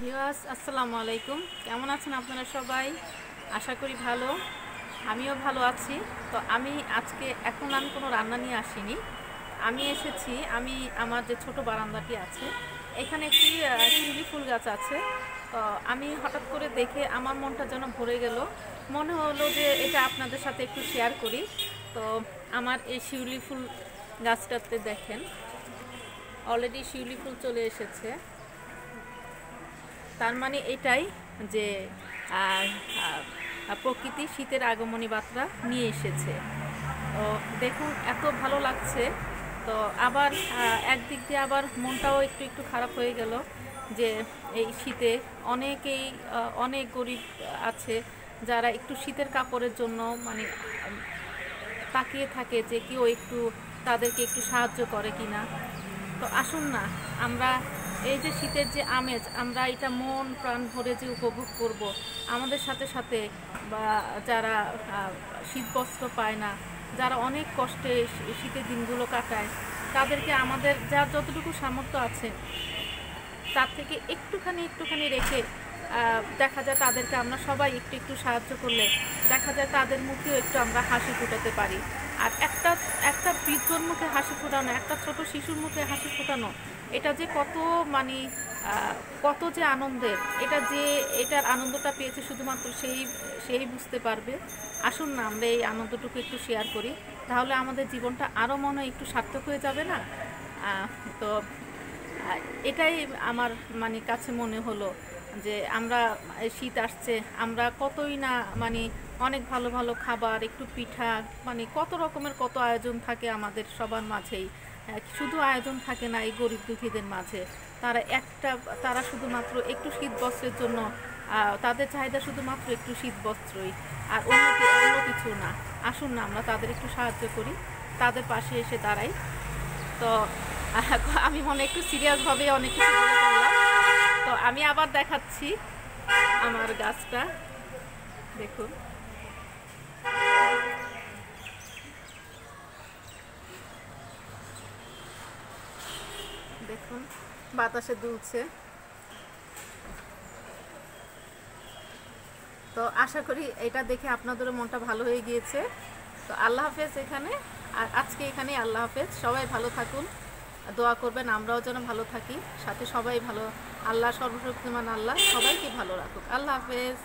Viewers আসসালামু আলাইকুম। কেমন আছেন আপনারা সবাই? আশা করি ভালো। আমিও ভালো আছি। তো আমি আজকে আমি কোনো রান্না নিয়ে আসিনি। আমি এসেছি, আমার যে ছোট বারান্দাটি আছে এখানে একটি শিউলি ফুল গাছ আছে। তো আমি হঠাৎ করে দেখে আমার মনটা যেন ভরে গেল। মনে হলো যে এটা আপনাদের সাথে একটু শেয়ার করি। তো আমার এই শিউলি ফুল গাছটাতে দেখেন অলরেডি শিউলি ফুল চলে এসেছে। তার মানে এটাই যে প্রকৃতি শীতের আগমনী বার্তা নিয়ে এসেছে। তো দেখুন এত ভালো লাগছে। তো আবার একদিক দিয়ে আবার মনটাও একটু একটু খারাপ হয়ে গেল যে এই শীতে অনেক গরিব আছে যারা একটু শীতের কাপড়ের জন্য মানে তাকিয়ে থাকে যে কেউ একটু তাদেরকে একটু সাহায্য করে কিনা। তো আসুন না, আমরা এই যে শীতের যে আমেজ আমরা এটা মন প্রাণ ভরে যে উপভোগ করব, আমাদের সাথে সাথে বা যারা শীতবস্ত্র পায় না, যারা অনেক কষ্টে শীতের দিনগুলো কাটায়, তাদেরকে আমাদের যার যতটুকু সামর্থ্য আছে তার থেকে একটুখানি রেখে দেখা যায় তাদেরকে আমরা সবাই একটু একটু সাহায্য করলে দেখা যায় তাদের মুখেও একটু আমরা হাসি ফোটাতে পারি। আর একটা বৃদ্ধর মুখে হাসি ফোটানো, একটা ছোট শিশুর মুখে হাসি ফোটানো, এটা যে কত যে আনন্দের, এটার আনন্দটা পেয়েছে শুধুমাত্র সেই বুঝতে পারবে। আসুন না আমরা এই আনন্দটুকু একটু শেয়ার করি, তাহলে আমাদের জীবনটা আরও মনে হয় একটু সার্থক হয়ে যাবে না? তো এটাই আমার কাছে মনে হলো যে আমরা শীত আসছে, আমরা কতই না অনেক ভালো ভালো খাবার, একটু পিঠা, কত আয়োজন থাকে আমাদের সবার মাঝেই। শুধু আয়োজন থাকে না এই গরিব দুঃখীদের মাঝে। তারা শুধুমাত্র একটু শীত বস্ত্রের জন্য, তাদের চাহিদা শুধুমাত্র একটু শীত বস্ত্রই, আর অন্য কিছু না। আসুন না আমরা তাদের একটু সাহায্য করি, তাদের পাশে এসে দাঁড়াই। তো আমি একটু সিরিয়াসভাবে অনেক কিছু বলে ফেললাম। তো আমি আবার দেখাচ্ছি আমার গাছটা, দেখুন দেখুন বাতাসে দুলছে। তো আশা করি এটা দেখে আপনাদেরও মনটা ভালো হয়ে গিয়েছে। তো আল্লাহ হাফেজ আজকে এখানেই আল্লাহ হাফেজ। সবাই ভালো থাকুন, দোয়া করবেন আমরাও যেন ভালো থাকি, সাথে সবাই ভালো। আল্লাহ সর্বশক্তিমান, আল্লাহ সবাইকে ভালো রাখুক। আল্লাহ হাফেজ।